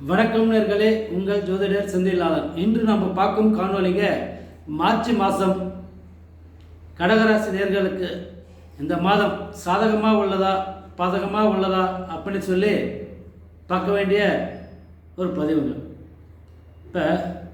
வணக்கம் நேர்களே, உங்கள் ஜோதிடர் செந்தில்நாதன். இன்று நம்ம பார்க்கும் காணொலிங்க மார்ச் மாதம் கடகராசி நேர்களுக்கு இந்த மாதம் சாதகமாக உள்ளதா பாதகமாக உள்ளதா அப்படின்னு சொல்லி பார்க்க வேண்டிய ஒரு பதிவுங்க. இப்போ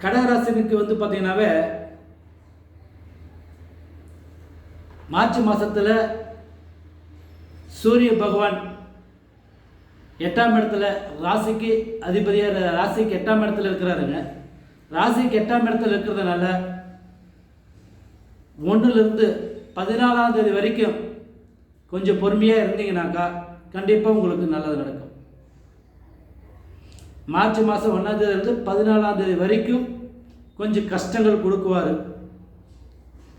கடகராசினுக்கு பார்த்தீங்கன்னாவே மார்ச் மாதத்தில் சூரிய பகவான் 8ஆம் இடத்துல ராசிக்கு அதிபதியாக ராசிக்கு 8ஆம் இடத்துல இருக்கிறாருங்க. ராசிக்கு 8ஆம் இடத்துல இருக்கிறதுனால 1லிருந்து 14ஆம் தேதி வரைக்கும் கொஞ்சம் பொறுமையாக இருந்தீங்கன்னாக்கா கண்டிப்பாக உங்களுக்கு நல்லது நடக்கும். மார்ச் மாதம் 1ஆம் தேதியிலிருந்து 14ஆம் தேதி வரைக்கும் கொஞ்சம் கஷ்டங்கள் கொடுக்குவார்.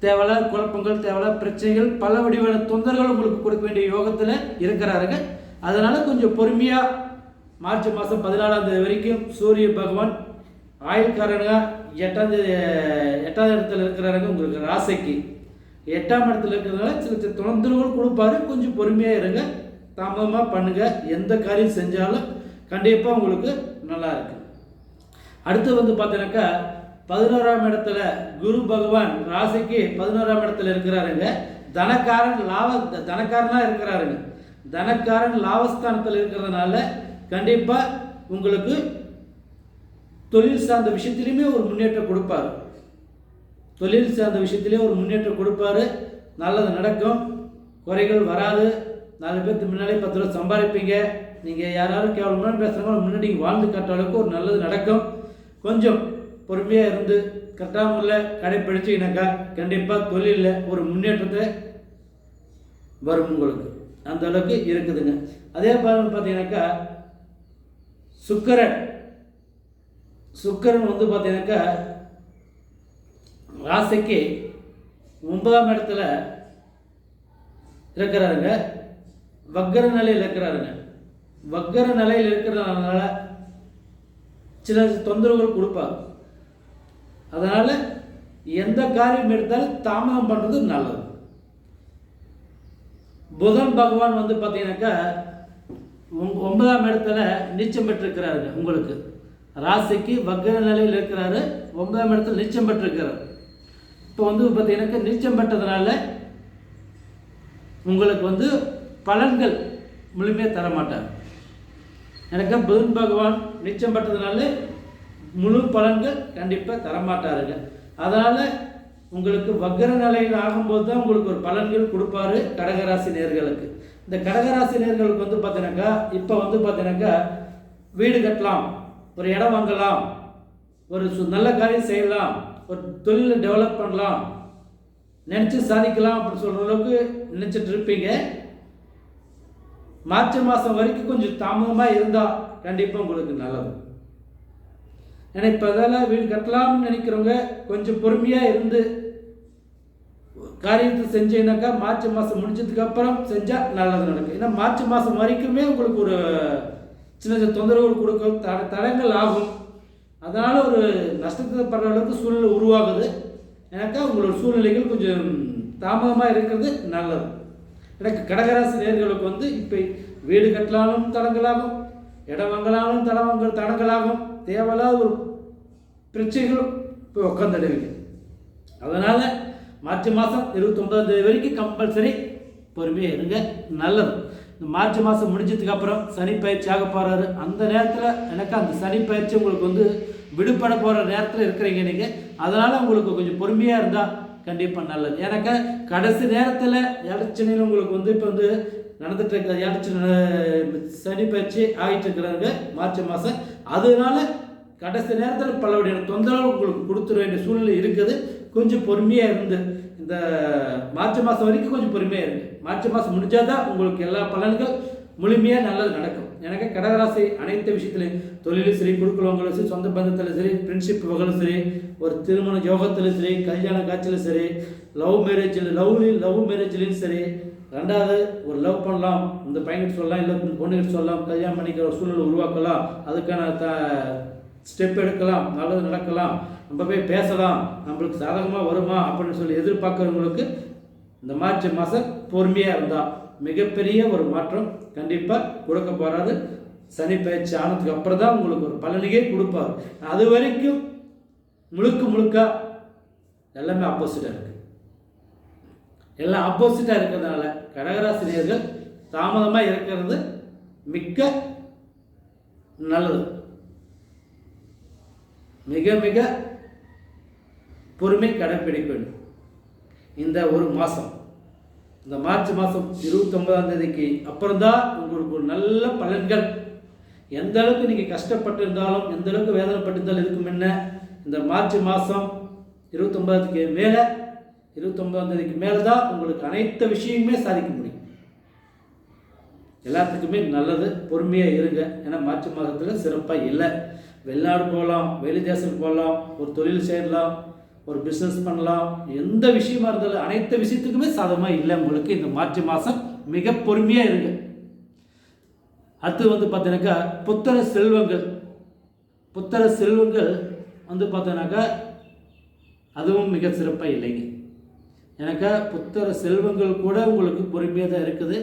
தேவையில்லாத குழப்பங்கள், தேவையில்லாத பிரச்சனைகள், பல வடிவான தொந்தரவுகள் உங்களுக்கு கொடுக்க வேண்டிய யோகத்தில் இருக்கிறாருங்க. அதனால் கொஞ்சம் பொறுமையாக மார்ச் மாதம் 14ஆம் தேதி வரைக்கும் சூரிய பகவான் ஆயுள்காரனாக 8ஆம் இடத்துல இருக்கிறாருங்க. உங்களுக்கு ராசிக்கு 8ஆம் இடத்துல இருக்கிறதுனால சில தொந்தரவுகள் கொடுப்பாரு. கொஞ்சம் பொறுமையாக இருங்க, தாமதமாக பண்ணுங்கள். எந்த காரியம் செஞ்சாலும் கண்டிப்பாக உங்களுக்கு நல்லா இருக்கு. அடுத்து பார்த்தீங்கன்னாக்கா 11ஆம் இடத்துல குரு பகவான் ராசிக்கு 11ஆம் இடத்துல இருக்கிறாருங்க. தனக்காரனாக இருக்கிறாருங்க. தனக்காரன் லாபஸ்தானத்தில் இருக்கிறதுனால கண்டிப்பாக உங்களுக்கு தொழில் சார்ந்த விஷயத்திலையுமே ஒரு முன்னேற்றம் கொடுப்பாரு. தொழில் சார்ந்த விஷயத்திலே ஒரு முன்னேற்றம் கொடுப்பாரு. நல்லது நடக்கும், குறைகள் வராது. 4 பேருக்கு முன்னாலே 10 ரூபா சம்பாதிப்பீங்க. நீங்கள் யாராவது கேவலமாக பேசுகிறவங்க முன்னாடி நீங்கள் வாழ்ந்து காட்டுற அளவுக்கு ஒரு நல்லது நடக்கும். கொஞ்சம் பொறுமையாக இருந்து கரெக்டான முறையில் கடைப்பிடிச்சிங்கனாக்கா கண்டிப்பாக தொழிலில் ஒரு முன்னேற்றத்தை வரும். உங்களுக்கு அந்த அளவுக்கு இருக்குதுங்க. அதே மாதிரி பார்த்தீங்கன்னாக்கா சுக்கிரன் பார்த்தீங்கன்னாக்கா ராசிக்கு 9ஆம் இடத்துல இருக்கிறாருங்க. வக்கர நிலையில் இருக்கிறாருங்க. வக்கர நிலையில் இருக்கிறதுனால சில தொந்தரவுகள் கொடுப்பார். அதனால் எந்த காரியம் எடுத்தாலும் தாமதம் பண்ணுறது நல்லது. புதன் பகவான் பார்த்தீங்கன்னாக்கா 9ஆம் இடத்துல நீச்சம் பெற்றிருக்கிறாரு. உங்களுக்கு ராசிக்கு வக்கர நிலையில் இருக்கிறாரு. 9ஆம் இடத்துல நீச்சம் பெற்றிருக்கிறார். இப்போ பார்த்தீங்கன்னாக்கா நீச்சம் பெற்றதுனால உங்களுக்கு பலன்கள் முழுமையாக தரமாட்டார். எனக்கு புதன் பகவான் நீச்சம் பெற்றதுனால முழு பலன்கள் கண்டிப்பாக தரமாட்டாருங்க. அதனால் உங்களுக்கு வக்கர நிலையில் ஆகும்போது தான் உங்களுக்கு ஒரு பலன்கள் கொடுப்பாரு கடகராசி நேர்களுக்கு. இந்த கடகராசி நேர்களுக்கு பார்த்தீங்கன்னாக்கா இப்போ பார்த்தீங்கன்னாக்கா வீடு கட்டலாம், ஒரு இடம் வாங்கலாம், ஒரு நல்ல காரியம் செய்யலாம், ஒரு தொழிலை டெவலப் பண்ணலாம், நினச்சி சாதிக்கலாம் அப்படின்னு சொல்கிற அளவுக்கு நினச்சிட்டு இருப்பீங்க. மார்ச் மாதம் வரைக்கும் கொஞ்சம் தாமதமாக இருந்தால் கண்டிப்பாக உங்களுக்கு நல்லது. ஏன்னா இப்போ அதெல்லாம் வீடு கட்டலாம்னு நினைக்கிறவங்க கொஞ்சம் பொறுமையாக இருந்து காரியத்தை செஞ்சீங்கன்னாக்கா மார்ச் மாதம் முடிஞ்சதுக்கப்புறம் செஞ்சால் நல்லது நடக்கும். ஏன்னா மார்ச் மாதம் வரைக்குமே உங்களுக்கு ஒரு சின்ன தொந்தரவுகள் கொடுக்கும், தடங்கள் ஆகும். அதனால் ஒரு நஷ்டத்தை படுற அளவுக்கு சூழ்நிலை உருவாகுது. எனக்கா உங்களோட சூழ்நிலைகள் கொஞ்சம் தாமதமாக இருக்கிறது நல்லது. எனக்கு கடகராசி நேர்களுக்கு இப்போ வீடு கட்டலாலும் தடங்களாகும், இடம் வாங்கலாலும் தடங்களாகும், தேவையில்லாத ஒரு பிரச்சனைகளும் போய் உட்காந்துடுவீங்க. அதனால் மார்ச் மாதம் 29ஆம் தேதி வரைக்கும் கம்பல்சரி பொறுமையாக இருங்க, நல்லது. இந்த மார்ச் மாதம் முடிஞ்சதுக்கப்புறம் சனி பயிற்சி ஆக போகிறாரு. அந்த நேரத்தில் எனக்கு அந்த சனி பயிற்சி உங்களுக்கு விடுபட போகிற நேரத்தில் இருக்கிறீங்க நீங்கள். அதனால் உங்களுக்கு கொஞ்சம் பொறுமையாக இருந்தால் கண்டிப்பாக நல்லது. எனக்கு கடைசி நேரத்தில் இலச்சனையில் உங்களுக்கு இப்போ நடந்துட்டு இருக்கிற இலச்சனை சனி பயிற்சி ஆகிட்டு இருக்கிறாங்க மார்ச் மாதம். அதனால கடைசி நேரத்தில் பலவகையான தொந்தரவு உங்களுக்கு கொடுத்துட வேண்டிய சூழ்நிலை இருக்குது. கொஞ்சம் பொறுமையாக இருந்து இந்த மார்ச் மாதம் வரைக்கும் கொஞ்சம் பொறுமையாக இருக்கு. மார்ச் மாதம் முடிஞ்சாதான் உங்களுக்கு எல்லா பலன்கள் முழுமையாக நல்லது நடக்கும். எனக்கு கடகராசி அனைத்து விஷயத்துலையும் தொழிலும் சரி, குடுக்கலவங்களும் சரி, சொந்த பந்தத்தில் சரி, ஃப்ரெண்ட்ஷிப் வகையிலும் சரி, ஒரு திருமண யோகத்திலும் சரி, கல்யாண காட்சியிலும் சரி, லவ் மேரேஜ்லையும் சரி, ரெண்டாவது ஒரு லவ் பண்ணலாம், இந்த பையன்கிட்ட சொல்லலாம், இல்லை பொண்ணுகிட்ட சொல்லலாம், கல்யாணம் பண்ணிக்கிற ஒரு சூழ்நிலை உருவாக்கலாம், அதுக்கான ஸ்டெப் எடுக்கலாம், நல்லது நடக்கலாம், நம்ம போய் பேசலாம், நம்மளுக்கு சாதகமாக வருமா அப்படின்னு சொல்லி எதிர்பார்க்குறவங்களுக்கு இந்த மார்ச் மாதம் பொறுமையாக இருந்தால் மிகப்பெரிய ஒரு மாற்றம் கண்டிப்பாக கொடுக்க போகிறாரு. சனி பயிற்சி ஆனதுக்கு அப்புறம் தான் உங்களுக்கு ஒரு பலனையே கொடுப்பார். அது வரைக்கும் முழுக்க எல்லாமே ஆப்போசிட்டாக இருக்குது. எல்லாம் ஆப்போசிட்டாக இருக்கிறதுனால கடகராசினியர்கள் தாமதமாக இருக்கிறது மிக்க நல்லது. மிக பொறுமை கடைப்பிடிக்க வேண்டும். இந்த ஒரு மாதம், இந்த மார்ச் மாதம் 29ஆம் தேதிக்கு அப்புறம்தான் உங்களுக்கு ஒரு நல்ல பலன்கள். எந்த அளவுக்கு நீங்கள் கஷ்டப்பட்டிருந்தாலும், எந்த அளவுக்கு வேதனைப்பட்டிருந்தாலும், இதுக்கு முன்ன இந்த மார்ச் மாதம் 29 மேலே 29ஆம் தேதிக்கு மேலே தான் உங்களுக்கு அனைத்து விஷயங்களுமே சாதிக்க முடியும். எல்லாத்துக்குமே நல்லது. பொறுமையாக இருங்க. ஏன்னா மார்ச் மாதத்தில் சிறப்பாக இல்லை. வெளிநாடு போகலாம், வெளி தேசத்துக்கு போகலாம், ஒரு தொழில் செய்யலாம், ஒரு பிஸ்னஸ் பண்ணலாம், எந்த விஷயமா இருந்தாலும் அனைத்து விஷயத்துக்குமே சாதகமாக இல்லை உங்களுக்கு. இந்த மார்ச் மாதம் மிக பொறுமையாக இருங்க. அடுத்து பார்த்தீங்கன்னாக்கா புத்திர செல்வங்கள் பார்த்தீங்கன்னாக்கா அதுவும் மிக சிறப்பாக இல்லைங்க. எனக்கு புத்திர செல்வங்கள் கூட உங்களுக்கு பொறுமையாக தான் இருக்குது,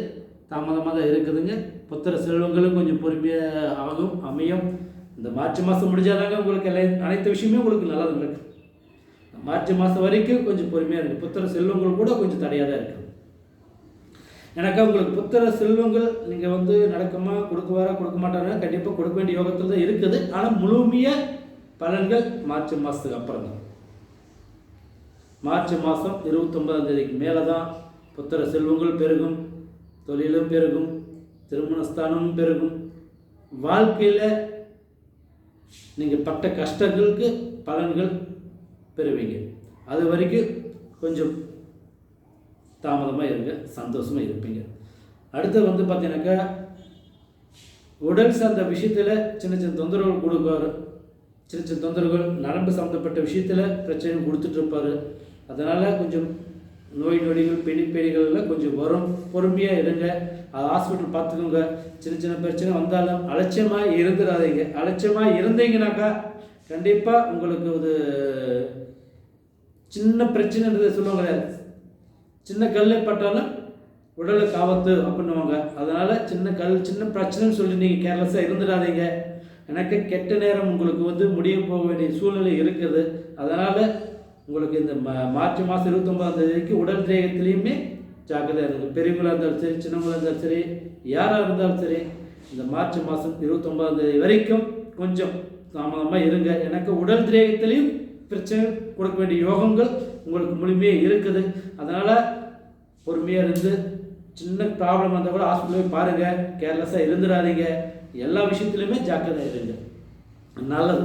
தாமதமாக தான் இருக்குதுங்க. புத்திர செல்வங்களும் கொஞ்சம் பொறுமையாக அமையும். இந்த மார்ச் மாதம் முடிஞ்சாதாங்க உங்களுக்கு அனைத்து விஷயமே உங்களுக்கு நல்லது நடக்கும். மார்ச் மாதம் வரைக்கும் கொஞ்சம் பொறுமையாக இருக்குது. புத்திர செல்வங்கள் கூட கொஞ்சம் தடையாக தான் இருக்குது. எனக்கு உங்களுக்கு புத்திர செல்வங்கள் நீங்கள் நடக்குமா, கொடுக்க மாட்டாங்க, கண்டிப்பாக கொடுக்க வேண்டிய யோகத்தில் தான் இருக்குது. ஆனால் முழுமையாக பலன்கள் மார்ச் மாதத்துக்கு அப்புறம் தான். மார்ச் மாதம் 29ஆம் தேதிக்கு மேலே தான் புத்திர செல்வங்கள் பெருகும், தொழிலும் பெருகும், திருமணஸ்தானமும் பெருகும். வாழ்க்கையில் நீங்கள் பட்ட கஷ்டங்களுக்கு பலன்கள் பெறுவீங்க. அது வரைக்கும் கொஞ்சம் தாமதமாக இருங்க, சந்தோஷமாக இருப்பீங்க. அடுத்து பார்த்தீங்கன்னாக்கா உடல் சார்ந்த விஷயத்தில் சின்ன தொந்தரவுகள் கொடுப்பார். சின்ன தொந்தரவுகள், நரம்பு சம்மந்தப்பட்ட விஷயத்தில் பிரச்சனை கொடுத்துட்ருப்பார். அதனால் கொஞ்சம் நோய் நொடிகள், பெணிப்பேடிகள்லாம் கொஞ்சம் வரும். பொறுமையாக இருங்க. அது ஹாஸ்பிட்டல் பார்த்துக்கோங்க. சின்ன பிரச்சனை வந்தாலும் அலட்சியமாக இருந்துடாதீங்க. அலட்சியமாக இருந்தீங்கனாக்கா கண்டிப்பாக உங்களுக்கு ஒரு சின்ன பிரச்சனைன்றது சொல்லுவாங்க, சின்ன கல்லை பட்டாலும் உடலுக்கு ஆபத்து அப்படின்னுவாங்க. அதனால் சின்ன பிரச்சனைன்னு சொல்லி நீங்கள் கேர்லெஸ்ஸாக இருந்துடாதீங்க. எனக்கு கெட்ட நேரம் உங்களுக்கு முடிய போக வேண்டிய சூழ்நிலை இருக்குது. அதனால் உங்களுக்கு இந்த மார்ச் மாதம் 29ஆம் தேதிக்கு உடல் தேகத்திலையுமே ஜாக்கிரதையாக இருக்குது. பெரியவங்களாக இருந்தாலும் சரி, சின்னவங்களாக இருந்தாலும் சரி, யாராக இருந்தாலும் சரி, இந்த மார்ச் மாதம் 29ஆம் தேதி வரைக்கும் கொஞ்சம் தாமதமாக இருங்க. எனக்கு உடல் தேகத்திலையும் பிரச்சனை கொடுக்க வேண்டிய யோகங்கள் உங்களுக்கு முழுமையாக இருக்குது. அதனால் பொறுமையாக இருந்து சின்ன ப்ராப்ளம் வந்தால் கூட ஹாஸ்பிட்டல் போய் பாருங்கள். கேர்லெஸ்ஸாக இருந்துடாதீங்க. எல்லா விஷயத்துலையுமே ஜாக்கிரதையாக இருங்க, நல்லது.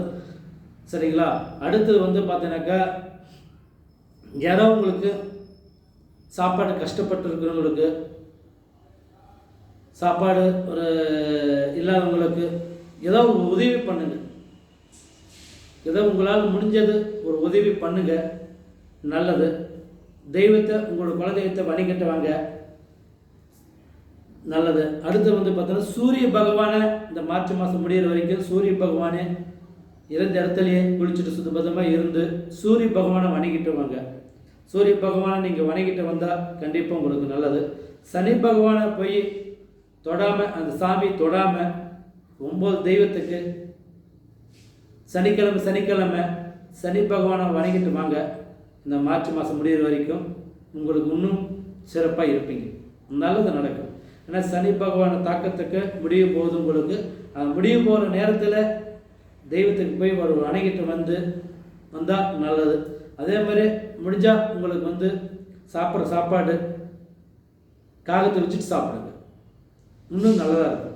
சரிங்களா? அடுத்தது பார்த்தீங்கன்னாக்கா யாரோ உங்களுக்கு சாப்பாடு கஷ்டப்பட்டு இருக்கிறவங்களுக்கு, சாப்பாடு ஒரு இல்லாதவங்களுக்கு ஏதோ ஒரு உதவி பண்ணுங்க. ஏதோ உங்களால் முடிஞ்சது ஒரு உதவி பண்ணுங்க, நல்லது. தெய்வத்தை, உங்களோட குலதெய்வத்தை வணங்கிட்டு வாங்க, நல்லது. அடுத்து பார்த்தோன்னா சூரிய பகவானை இந்த மார்ச் மாதம் முடிகிற வரைக்கும் சூரிய பகவானே இருந்த இடத்துலையே குளிச்சுட்டு சுத்தபத்தமாக இருந்து சூரிய பகவானை வணங்கிட்டு வாங்க. சூரிய பகவானை நீங்கள் வணங்கிட்டு வந்தால் கண்டிப்பாக உங்களுக்கு நல்லது. சனி பகவானை போய் தொடாமல், அந்த சாமி தொடாமல் 9 தெய்வத்துக்கு சனிக்கிழமை சனி பகவானை வணங்கிட்டு வாங்க. இந்த மார்ச் மாதம் முடிகிற வரைக்கும் உங்களுக்கு இன்னும் சிறப்பாக இருப்பீங்க, நல்லது நடக்கும். ஏன்னா சனி பகவானை தாக்கத்துக்கு முடிய போகுது உங்களுக்கு. அது முடிய போகிற நேரத்தில் தெய்வத்துக்கு போய் ஒரு வணங்கிட்டு வந்தால் நல்லது. அதே மாதிரி முடிஞ்சால் உங்களுக்கு சாப்பிட்ற சாப்பாடு காகத்தை வச்சுட்டு சாப்பிடுங்க, இன்னும் நல்லதாக இருக்கும்.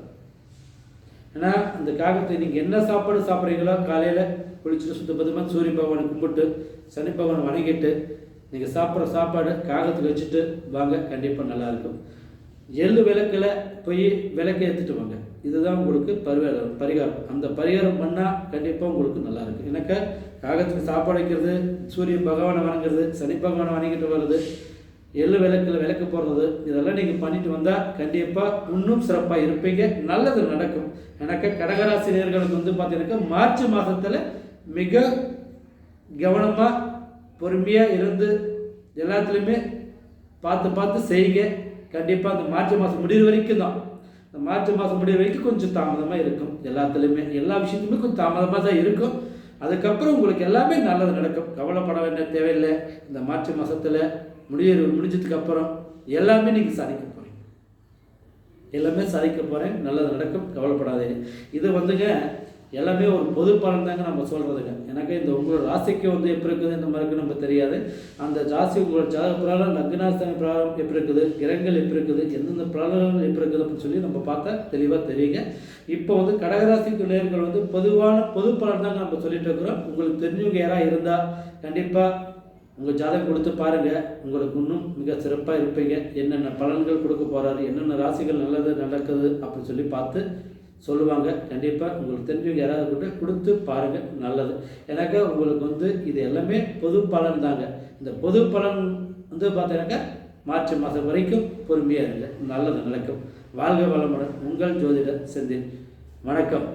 ஏன்னா அந்த காகத்தை நீங்கள் என்ன சாப்பாடு சாப்பிட்றீங்களோ காலையில் குளிச்சுட்டு சுத்தபத்தமாக சூரிய பகவானை கும்பிட்டு சனி பகவானை வணங்கிட்டு நீங்கள் சாப்பிட்ற சாப்பாடு காகத்துக்கு வச்சுட்டு வாங்க, கண்டிப்பாக நல்லாயிருக்கும். எள்ளு விளக்கில் போய் விளக்கு ஏற்றிட்டு வாங்க. இதுதான் உங்களுக்கு பரிகாரம். அந்த பரிகாரம் பண்ணால் கண்டிப்பாக உங்களுக்கு நல்லாயிருக்கும். எனக்கு காகத்துக்கு சாப்பாடு வைக்கிறது, சூரிய பகவானை வணங்குறது, சனி பகவானை வணங்கிட்டு வர்றது, எள்ளு விளக்கில் விளக்கு போடுறது, இதெல்லாம் நீங்கள் பண்ணிட்டு வந்தால் கண்டிப்பாக இன்னும் சிறப்பாக இருப்பீங்க, நல்லது நடக்கும். எனக்கு கடகராசினியர்களுக்கு பார்த்தீங்கன்னாக்கா மார்ச் மாதத்தில் மிக கவனமாக பொறுமையாக இருந்து எல்லாத்துலேயுமே பார்த்து செய்யுங்க. கண்டிப்பாக அந்த மார்ச் மாதம் முடிவு வரைக்கும் தான். இந்த மார்ச் மாதம் முடிய வரைக்கும் கொஞ்சம் தாமதமாக இருக்கும். எல்லாத்துலேயுமே எல்லா விஷயத்துலையுமே கொஞ்சம் தாமதமாக தான் இருக்கும். அதுக்கப்புறம் உங்களுக்கு எல்லாமே நல்லது நடக்கும். கவலைப்பட வேண்டிய தேவையில்லை. இந்த மார்ச் மாதத்தில் முடிஞ்சதுக்கப்புறம் எல்லாமே நீங்கள் சாதிக்க போகிறீங்க. எல்லாமே சாதிக்க போகிறேன். நல்லது நடக்கும். கவலைப்படாதீங்க. இது வந்துங்க எல்லாமே ஒரு பொது பலன் தாங்க நம்ம சொல்கிறதுங்க. எனக்கு இந்த உங்களோட ராசிக்கு வந்து எப்படி இருக்குது இந்த மாதிரி இருக்குது நமக்கு தெரியாது. அந்த ராசி உங்களோட ஜாதக பிரகாரம் லக்னாஸ்தான பிரகாரம் எப்படி இருக்குது, கிரகங்கள் எப்படி இருக்குது, எந்தெந்த பிரகாரங்கள் எப்படி இருக்குது அப்படின்னு சொல்லி நம்ம பார்த்தா தெளிவாக தெரியுங்க. இப்போ வந்து கடகராசிக்கு நேர்கள் வந்து பொது பலன் தாங்க நம்ம சொல்லிட்டு இருக்கிறோம். உங்களுக்கு தெரிஞ்சவங்க யாராவது இருந்தால் கண்டிப்பாக உங்கள் ஜாதகம் கொடுத்து பாருங்கள். உங்களுக்கு இன்னும் மிக சிறப்பாக இருப்பீங்க. என்னென்ன பலன்கள் கொடுக்க போகிறாரு, என்னென்ன ராசிகள் நல்லது நடக்குது அப்படின்னு சொல்லி பார்த்து சொல்லுவாங்க. கண்டிப்பாக உங்களுக்கு தெரிஞ்சவங்க யாராவது கொடுத்து பாருங்கள். நல்லது. எனக்கு உங்களுக்கு வந்து இது எல்லாமே பொது பலன் தாங்க. இந்த பொது பலன் வந்து பார்த்தீங்கன்னாக்கா மார்ச் மாதம் வரைக்கும் பொறுமையாக இருங்க. நல்லது நடக்கும். வாழ்க வளமுடன். உங்கள் ஜோதிடர் செந்தில். வணக்கம்.